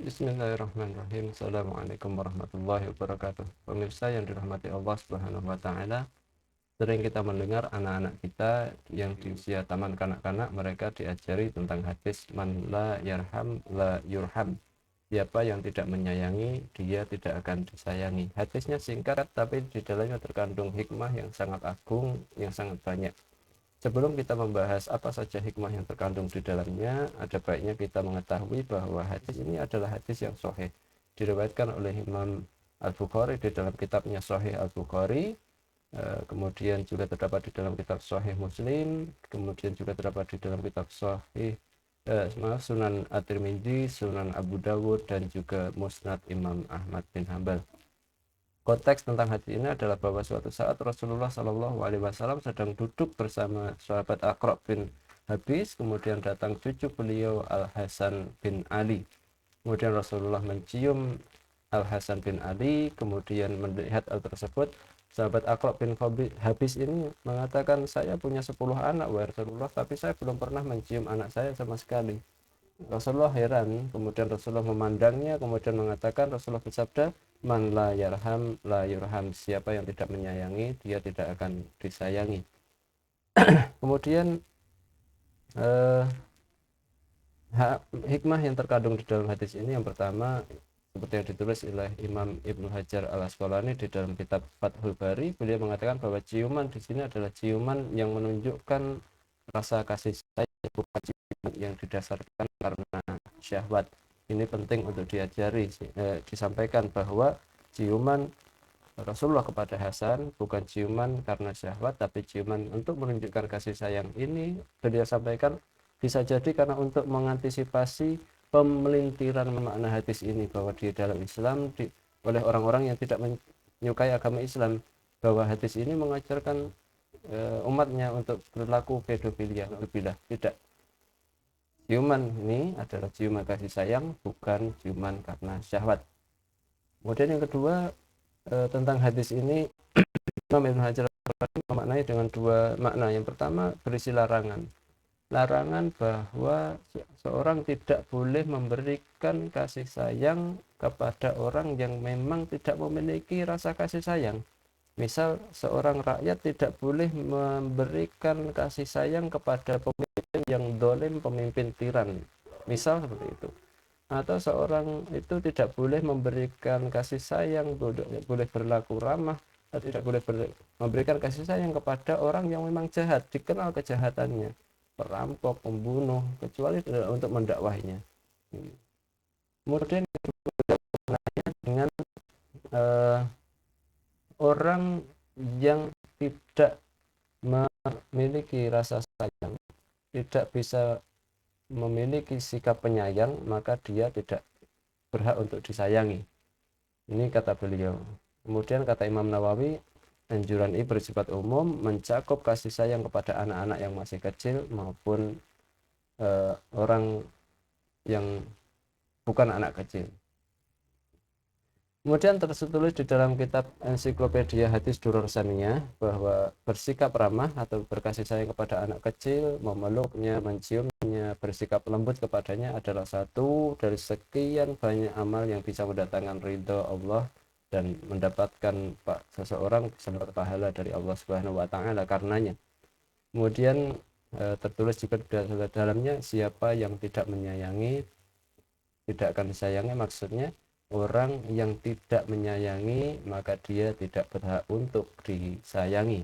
Bismillahirrahmanirrahim. Assalamualaikum warahmatullahi wabarakatuh. Pemirsa yang dirahmati Allah Subhanahu wa taala, sering kita mendengar anak-anak kita yang di usia taman kanak-kanak mereka diajari tentang hadis man la yarham la yurham. Siapa yang tidak menyayangi, dia tidak akan disayangi. Hadisnya singkat tapi di dalamnya terkandung hikmah yang sangat agung, yang sangat banyak. Sebelum kita membahas apa saja hikmah yang terkandung di dalamnya, ada baiknya kita mengetahui bahwa hadis ini adalah hadis yang sahih. Diriwayatkan oleh Imam Al-Bukhari di dalam kitabnya Sahih Al-Bukhari, kemudian juga terdapat di dalam kitab Sahih Muslim, kemudian juga terdapat di dalam kitab Sahih Sunan At-Tirmidzi, Sunan Abu Dawud, dan juga Musnad Imam Ahmad bin Hambal. Konteks tentang hadis ini adalah bahwa suatu saat Rasulullah Shallallahu Alaihi Wasallam sedang duduk bersama sahabat Aqra' bin Habis, kemudian datang cucu beliau Al Hasan bin Ali. Kemudian Rasulullah mencium Al Hasan bin Ali, kemudian melihat hal tersebut, sahabat Aqra' bin Habis ini mengatakan, saya punya 10 anak wahai Rasulullah, tapi saya belum pernah mencium anak saya sama sekali. Rasulullah heran, kemudian Rasulullah memandangnya, kemudian mengatakan, Rasulullah bersabda, man la yarham la yurham, siapa yang tidak menyayangi, dia tidak akan disayangi. Kemudian hikmah yang terkandung di dalam hadis ini, yang pertama, seperti yang ditulis oleh Imam Ibnu Hajar Al-Asqalani di dalam kitab Fathul Bari, beliau mengatakan bahwa ciuman di sini adalah ciuman yang menunjukkan rasa kasih sayang, bukan ciuman yang didasarkan karena syahwat. Ini penting untuk diajari, disampaikan bahwa ciuman Rasulullah kepada Hasan bukan ciuman karena syahwat, tapi ciuman untuk menunjukkan kasih sayang. Ini beliau sampaikan bisa jadi karena untuk mengantisipasi pemelintiran makna hadis ini, bahwa di dalam Islam oleh orang-orang yang tidak menyukai agama Islam, bahwa hadis ini mengajarkan umatnya untuk berlaku pedofilia. Tidak, ciuman ini adalah ciuman kasih sayang, bukan ciuman karena syahwat. Kemudian yang kedua, tentang hadis ini Imam Ibnu Hajar memaknai dengan dua makna. Yang pertama berisi larangan bahwa seorang tidak boleh memberikan kasih sayang kepada orang yang memang tidak memiliki rasa kasih sayang. Misal seorang rakyat tidak boleh memberikan kasih sayang kepada pemimpin yang dolim, pemimpin tiran, misal seperti itu. Atau seorang itu tidak boleh memberikan kasih sayang, boleh berlaku ramah, tidak boleh memberikan kasih sayang kepada orang yang memang jahat, dikenal kejahatannya, perampok, pembunuh, kecuali untuk mendakwahinya. Kemudian dengan orang yang tidak memiliki rasa sayang, tidak bisa memiliki sikap penyayang, maka dia tidak berhak untuk disayangi. Ini kata beliau. Kemudian kata Imam Nawawi, anjuran ini bersifat umum, mencakup kasih sayang kepada anak-anak yang masih kecil maupun orang yang bukan anak kecil. Kemudian tertulis di dalam kitab ensiklopedia hadis Duror Saniyah bahwa bersikap ramah atau berkasih sayang kepada anak kecil, memeluknya, menciumnya, bersikap lembut kepadanya adalah satu dari sekian banyak amal yang bisa mendatangkan ridho Allah dan mendapatkan seseorang bisa pahala dari Allah Subhanahu wa taala karenanya. Kemudian tertulis juga di dalamnya, siapa yang tidak menyayangi tidak akan disayangi, maksudnya orang yang tidak menyayangi maka dia tidak berhak untuk disayangi.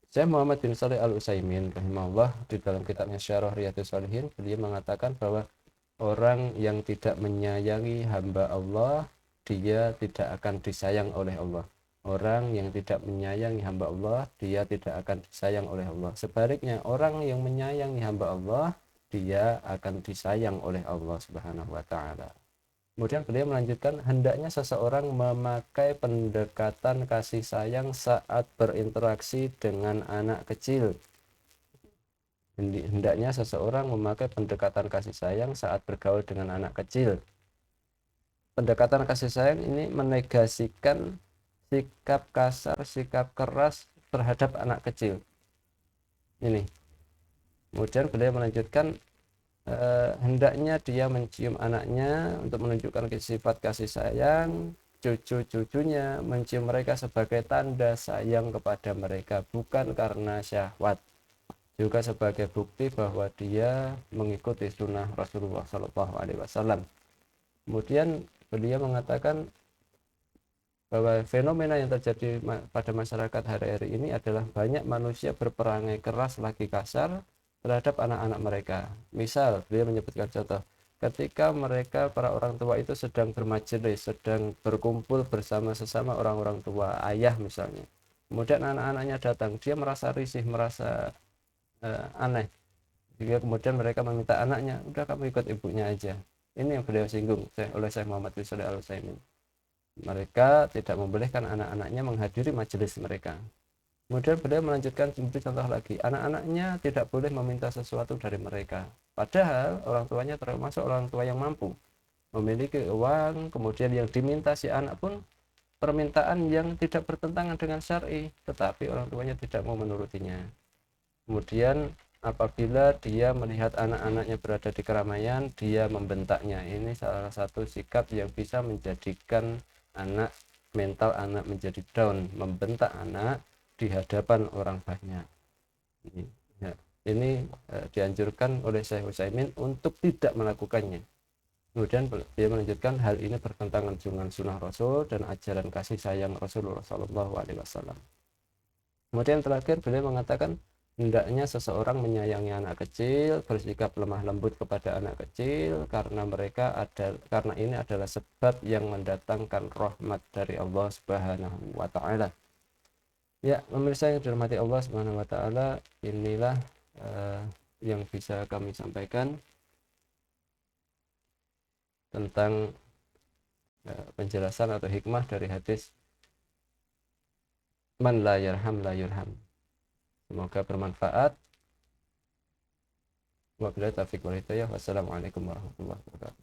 Syekh Muhammad bin Shalih Al-Utsaimin rahimahullah di dalam kitabnya Syarah Riyadhus Shalihin, beliau mengatakan bahwa orang yang tidak menyayangi hamba Allah, dia tidak akan disayang oleh Allah. Orang yang tidak menyayangi hamba Allah, dia tidak akan disayang oleh Allah. Sebaliknya, orang yang menyayangi hamba Allah, dia akan disayang oleh Allah Subhanahu wa taala. Kemudian beliau melanjutkan, hendaknya seseorang memakai pendekatan kasih sayang saat berinteraksi dengan anak kecil. Hendaknya seseorang memakai pendekatan kasih sayang saat bergaul dengan anak kecil. Pendekatan kasih sayang ini menegasikan sikap kasar, sikap keras terhadap anak kecil. Ini. Kemudian beliau melanjutkan, hendaknya dia mencium anaknya untuk menunjukkan sifat kasih sayang, cucu-cucunya mencium mereka sebagai tanda sayang kepada mereka, bukan karena syahwat, juga sebagai bukti bahwa dia mengikuti sunnah Rasulullah SAW. Kemudian beliau mengatakan bahwa fenomena yang terjadi pada masyarakat hari-hari ini adalah banyak manusia berperangai keras lagi kasar terhadap anak-anak mereka. Misal, beliau menyebutkan contoh, ketika mereka para orang tua itu sedang bermajelis, sedang berkumpul bersama sesama orang-orang tua, ayah misalnya. Kemudian anak-anaknya datang, dia merasa risih, merasa aneh. Jika kemudian mereka meminta anaknya, udah kamu ikut ibunya aja. Ini yang beliau singgung oleh Syekh Muhammad bin Shalih Al-Utsaimin. Mereka tidak membolehkan anak-anaknya menghadiri majelis mereka. Kemudian beliau melanjutkan memberi contoh lagi, anak-anaknya tidak boleh meminta sesuatu dari mereka. Padahal orang tuanya termasuk orang tua yang mampu, memiliki uang, kemudian yang diminta si anak pun permintaan yang tidak bertentangan dengan syar'i, tetapi orang tuanya tidak mau menurutinya. Kemudian apabila dia melihat anak-anaknya berada di keramaian, dia membentaknya. Ini salah satu sikap yang bisa menjadikan anak, mental anak menjadi down, membentak anak di hadapan orang banyak. Ini dianjurkan oleh Syekh Utsaimin untuk tidak melakukannya. Kemudian dia melanjutkan, hal ini bertentangan dengan sunnah Rasul dan ajaran kasih sayang Rasulullah SAW. Kemudian terakhir beliau mengatakan, hendaknya seseorang menyayangi anak kecil, bersikap lemah lembut kepada anak kecil, karena ini adalah sebab yang mendatangkan rahmat dari Allah Subhanahu wa taala. Ya, pemirsa yang dirahmati Allah Subhanahu wa taala, inilah yang bisa kami sampaikan tentang penjelasan atau hikmah dari hadis man la yarham la yurham. Semoga bermanfaat. Wabillahi taufiq wal hidayah. Wassalamualaikum warahmatullahi wabarakatuh.